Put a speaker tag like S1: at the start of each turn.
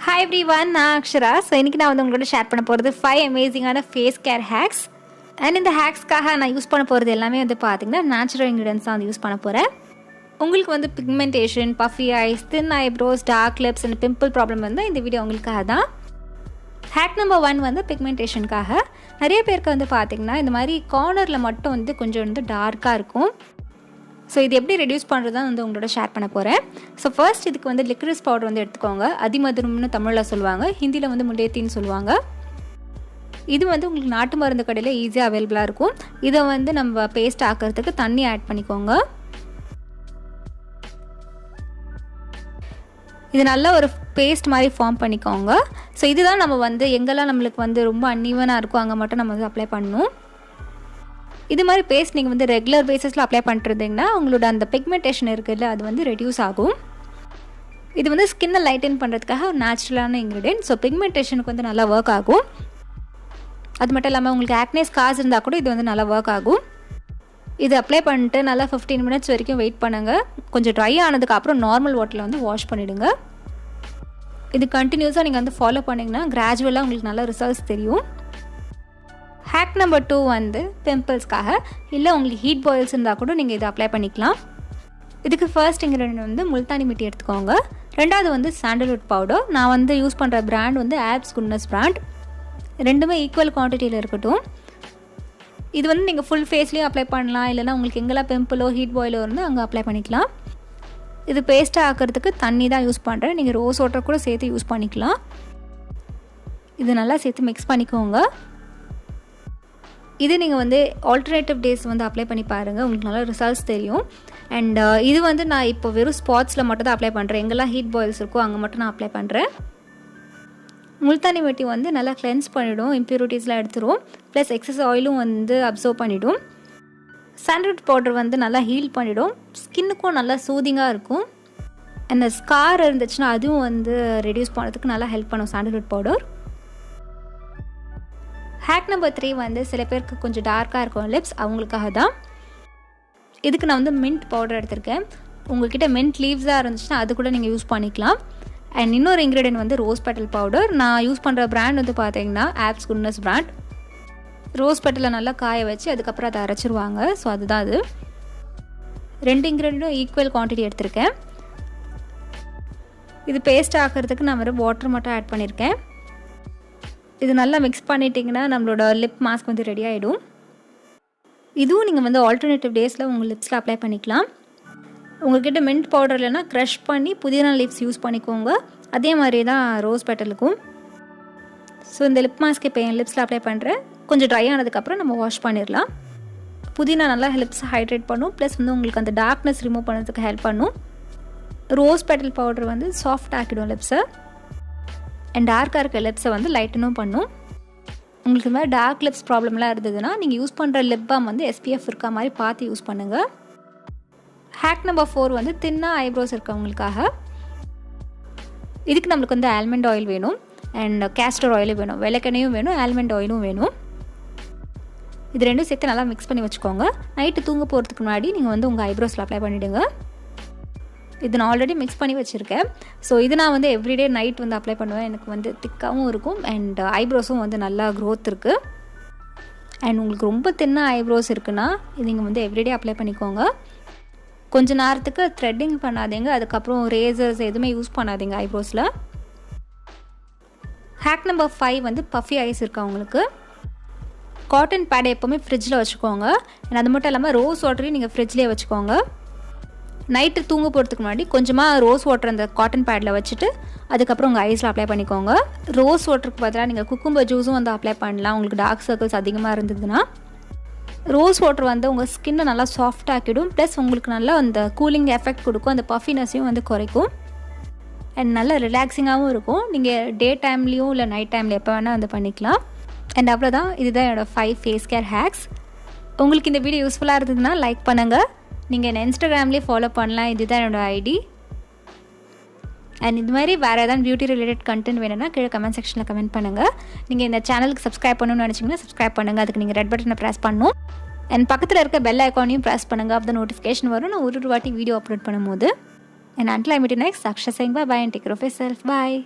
S1: Hi everyone, நான் Akshara. So இன்னைக்கு நான் உங்களோட ஷேர் பண்ண போகிறது 5 அமேசிங்கான ஃபேஸ் கேர் ஹேக்ஸ். அண்ட் இந்த ஹேக்ஸ்க்காக நான் யூஸ் பண்ண போகிறது எல்லாமே பார்த்தீங்கன்னா நேச்சுரல் இன்க்ரீடியன்ஸ் தான் யூஸ் பண்ண போகிறேன். உங்களுக்கு pigmentation, puffy eyes, thin eyebrows, dark lips and pimple problem இந்த வீடியோ உங்களுக்காக தான். ஹேக் நம்பர் 1 பிக்மெண்டேஷனுக்காக. நிறைய பேருக்கு பார்த்தீங்கன்னா இந்த மாதிரி கார்னரில் மட்டும் கொஞ்சம் டார்க்காக இருக்கும். ஸோ இது எப்படி ரெடியூஸ் பண்ணுறது தான் உங்களோட ஷேர் பண்ண போகிறேன். ஸோ ஃபர்ஸ்ட் இதுக்கு லிக்ரிஸ் பவுடர் எடுத்துக்கோங்க. அதிமதுரம்னு தமிழில் சொல்லுவாங்க, ஹிந்தியில் முல்லேத்தின்னு சொல்லுவாங்க. இது உங்களுக்கு நாட்டு மருந்து கடையில் ஈஸியாக அவைலபிளாக இருக்கும். இதை நம்ம பேஸ்ட் ஆக்கிறதுக்கு தண்ணி ஆட் பண்ணிக்கோங்க. இது நல்லா ஒரு பேஸ்ட் மாதிரி ஃபார்ம் பண்ணிக்கோங்க. ஸோ இதுதான் நம்ம எங்கெல்லாம் நம்மளுக்கு ரொம்ப அன்ஈவனாக இருக்கும் அங்கே மட்டும் நம்ம அப்ளை பண்ணணும். இது மாதிரி பேஸ்ட் நீங்கள் ரெகுலர் பேஸஸில் அப்ளை பண்ணுறதுங்கன்னா உங்களோட அந்த பிக்மெண்டேஷன் இருக்குல்ல அது ரெடியூஸ் ஆகும். இது ஸ்கின்னை லைட்டன் பண்ணுறதுக்காக ஒரு நேச்சுரலான இன்க்ரீடியன்ட். ஸோ பிக்மெண்டேஷனுக்கு நல்லா ஒர்க் ஆகும். அது மட்டும் இல்லாமல் உங்களுக்கு ஆக்னே ஸ்கார்ஸ் இருந்தால் கூட இது நல்லா ஒர்க் ஆகும். இது அப்ளை பண்ணிட்டு நல்லா 15 மினிட்ஸ் வரைக்கும் வெயிட் பண்ணுங்கள். கொஞ்சம் ட்ரை ஆனதுக்கப்புறம் நார்மல் வாட்டரில் வாஷ் பண்ணிவிடுங்க. இது கண்டினியூஸாக நீங்கள் ஃபாலோ பண்ணிங்கன்னா கிராஜுவலாக உங்களுக்கு நல்ல ரிசல்ட்ஸ் தெரியும். Hack number 2 பிம்பிள்ஸ்க்காக. இல்லை உங்களுக்கு ஹீட் பாயில்ஸ் இருந்தால் கூட நீங்கள் இதை அப்ளை பண்ணிக்கலாம். இதுக்கு ஃபர்ஸ்ட் இன்க்ரீடியன்ட் முல்தானி மிட்டி எடுத்துக்கோங்க. ரெண்டாவது சாண்டல்வுட் பவுடர். நான் யூஸ் பண்ணுற பிராண்ட் ஆல்ப்ஸ் குட்னஸ் பிராண்ட். ரெண்டுமே ஈக்குவல் குவான்டிட்டியில் இருக்கட்டும். இது நீங்கள் ஃபுல் ஃபேஸ்லேயும் அப்ளை பண்ணலாம், இல்லைனா உங்களுக்கு எங்கெல்லாம் பிம்பிளோ ஹீட் பாயிலோ இருந்தால் அங்கே அப்ளை பண்ணிக்கலாம். இது பேஸ்ட்டாக ஆக்கிறதுக்கு தண்ணி தான் யூஸ் பண்ணுறேன். நீங்கள் ரோஸ் வாட்டர் கூட சேர்த்து யூஸ் பண்ணிக்கலாம். இது நல்லா சேர்த்து மிக்ஸ் பண்ணிக்கோங்க. இது நீங்கள் ஆல்டர்னேட்டிவ் டேஸ் அப்ளை பண்ணி பாருங்கள், உங்களுக்கு நல்லா ரிசல்ட்ஸ் தெரியும். அண்ட் இது நான் இப்போ வெறும் ஸ்பாட்ஸில் மட்டும் தான் அப்ளை பண்ணுறேன். எங்கெல்லாம் ஹீட் பாயில்ஸ் இருக்கோ அங்கே மட்டும் நான் அப்ளை பண்ணுறேன். முல்தானி மிட்டி நல்லா கிளென்ஸ் பண்ணிவிடும், இம்ப்யூரிட்டிஸ்லாம் எடுத்துரும், ப்ளஸ் எக்ஸஸ் ஆயிலும் அப்சர்வ் பண்ணிவிடும். சாண்டல்வுட் பவுடர் நல்லா ஹீல் பண்ணிவிடும், ஸ்கின்னுக்கும் நல்லா சூதிங்காக இருக்கும். அந்த ஸ்கார் இருந்துச்சுன்னா அதுவும் ரெடியூஸ் பண்ணுறதுக்கு நல்லா ஹெல்ப் பண்ணும் சாண்டல்வுட் பவுடர். ஹேக் நம்பர் 3 சில பேருக்கு கொஞ்சம் டார்க்காக இருக்கும் லிப்ஸ், அவங்களுக்காக தான். இதுக்கு நான் மின்ட் பவுடர் எடுத்திருக்கேன். உங்கள்கிட்ட மின்ட் லீவ்ஸாக இருந்துச்சுன்னா அது கூட நீங்கள் யூஸ் பண்ணிக்கலாம். அண்ட் இன்னொரு இன்க்ரீடியன்ட் ரோஸ் பெட்டல் பவுடர். நான் யூஸ் பண்ணுற பிராண்ட் பார்த்தீங்கன்னா ஆல்ப்ஸ் குட்னஸ் பிராண்ட். ரோஸ் பெட்டலை நல்லா காய வச்சு அதுக்கப்புறம் அதை அரைச்சிருவாங்க. ஸோ அதுதான் அது. 2 இன்க்ரீடியண்ட்டும் ஈக்குவல் குவான்டிட்டி எடுத்திருக்கேன். இது பேஸ்ட் ஆக்கிறதுக்கு நான் வெறும் வாட்டர் மட்டும் ஆட் பண்ணியிருக்கேன். இது நல்லா மிக்ஸ் பண்ணிட்டிங்கன்னா நம்மளோட லிப் மாஸ்க் ரெடி ஆகிடும். இதுவும் நீங்கள் ஆல்டர்னேட்டிவ் டேஸில் உங்கள் லிப்ஸில் அப்ளை பண்ணிக்கலாம். உங்கள்கிட்ட மின்ட் பவுடர் இல்லைன்னா க்ரஷ் பண்ணி புதினா லிப்ஸ் யூஸ் பண்ணிக்கோங்க. அதே மாதிரி தான் ரோஸ் பெட்டலுக்கும். ஸோ இந்த லிப் மாஸ்க் இப்போ என் லிப்ஸில் அப்ளை பண்ணுறேன். கொஞ்சம் ட்ரை ஆனதுக்கப்புறம் நம்ம வாஷ் பண்ணிடலாம். புதினா நல்லா லிப்ஸ் ஹைட்ரேட் பண்ணும், ப்ளஸ் உங்களுக்கு அந்த டார்க்னஸ் ரிமூவ் பண்ணுறதுக்கு ஹெல்ப் பண்ணும். ரோஸ் பெட்டல் பவுடர் சாஃப்ட் ஆக்கிடும் லிப்ஸை. அண்ட் டார்க்காக இருக்க லிப்ஸை லைட்டனும் பண்ணும். உங்களுக்கு இந்த மாதிரி டார்க் லிப்ஸ் ப்ராப்ளம்லாம் இருந்ததுன்னா நீங்கள் யூஸ் பண்ணுற லிப் பாம் SPF இருக்க மாதிரி பார்த்து யூஸ் பண்ணுங்கள். ஹேக் நம்பர் 4 தின்னா ஐப்ரோஸ் இருக்கவங்களுக்காக. இதுக்கு நம்மளுக்கு ஆல்மண்ட் ஆயில் வேணும், அண்ட் castor ஆயிலும் வேணும், விளக்கெண்ணையும் வேணும், ஆல்மண்ட் ஆயிலும் வேணும். இது ரெண்டும் சேர்த்து நல்லா மிக்ஸ் பண்ணி வச்சுக்கோங்க. நைட்டு தூங்க போகிறதுக்கு முன்னாடி நீங்கள் உங்கள் ஐப்ரோஸில் அப்ளை பண்ணிவிடுங்க. இது நான் ஆல்ரெடி மிக்ஸ் பண்ணி வச்சுருக்கேன். ஸோ இது நான் எவ்ரிடே நைட் அப்ளை பண்ணுவேன். எனக்கு திக்காகவும் இருக்கும், அண்ட் ஐப்ரோஸும் நல்லா க்ரோத் இருக்குது. அண்ட் உங்களுக்கு ரொம்ப தின்னா ஐப்ரோஸ் இருக்குன்னா இது நீங்கள் எவ்ரிடே அப்ளை பண்ணிக்கோங்க. கொஞ்ச நேரத்துக்கு த்ரெட்டிங் பண்ணாதீங்க, அதுக்கப்புறம் ரேசர்ஸ் எதுவுமே யூஸ் பண்ணாதீங்க ஐப்ரோஸில். ஹேக் நம்பர் 5 பஃபி ஐஸ் இருக்கு அவங்களுக்கு. காட்டன் பேடை எப்போவுமே ஃப்ரிட்ஜில் வச்சுக்கோங்க. அண்ட் அது மட்டும் இல்லாமல் ரோஸ் வாட்டரையும் நீங்கள் ஃப்ரிட்ஜ்லேயே வச்சுக்கோங்க. நைட்டு தூங்க போகிறதுக்கு முன்னாடி கொஞ்சமாக ரோஸ் வாட்டர் அந்த காட்டன் பேடில் வச்சுட்டு அதுக்கப்புறம் உங்கள் ஐஸில் அப்ளை பண்ணிக்கோங்க. ரோஸ் வாட்டருக்கு பதிலாக நீங்கள் குக்கும்பர் ஜூஸும் அப்ளை பண்ணலாம். உங்களுக்கு டார்க் சர்க்கிள்ஸ் அதிகமாக இருந்ததுன்னா ரோஸ் வாட்டர் உங்கள் ஸ்கின்னை நல்லா சாஃப்ட் ஆக்கிடும், ப்ளஸ் உங்களுக்கு நல்லா அந்த கூலிங் எஃபெக்ட் கொடுக்கும், அந்த பஃபினஸையும் குறைக்கும். அண்ட் நல்லா ரிலாக்ஸிங்காகவும் இருக்கும். நீங்கள் டே டைம்லேயும் இல்லை நைட் டைமில் எப்போ வேணால் பண்ணிக்கலாம். அண்ட் அவ்வளோதான். இதுதான் என்னோடய 5 ஃபேஸ் கேர் ஹேக்ஸ். உங்களுக்கு இந்த வீடியோ யூஸ்ஃபுல்லாக இருந்ததுன்னா லைக் பண்ணுங்கள். நீங்கள் என்ன இன்ஸ்டாகிராம்லேயே ஃபாலோ பண்ணலாம். இதுதான் என்னோடய ஐடி. அண்ட் இது மாதிரி வேறு ஏதாவது பியூட்டி ரிலேட்டட் கண்டென்ட் வேணும்னா கீழே கமெண்ட் செக்ஷனில் கமெண்ட் பண்ணுங்கள். நீங்கள் இந்த சேனலுக்கு சப்ஸ்கிரைப் பண்ணணும்னு நினச்சிங்கன்னா சப்ஸ்கிரைப் பண்ணுங்கள். அதுக்கு நீங்கள் ரெட் பட்டனை ப்ரெஸ் பண்ணணும். அண்ட் பக்கத்தில் இருக்க பெல் ஐக்கானையும் ப்ரெஸ் பண்ணுங்கள். அப்போ தான் நோட்டிஃபிகேஷன் வரும் நான் ஒரு வாட்டி வீடியோ அப்லோட் பண்ணும்போது. And until I meet you next, Akshara saying bye-bye and take care of yourself. Bye.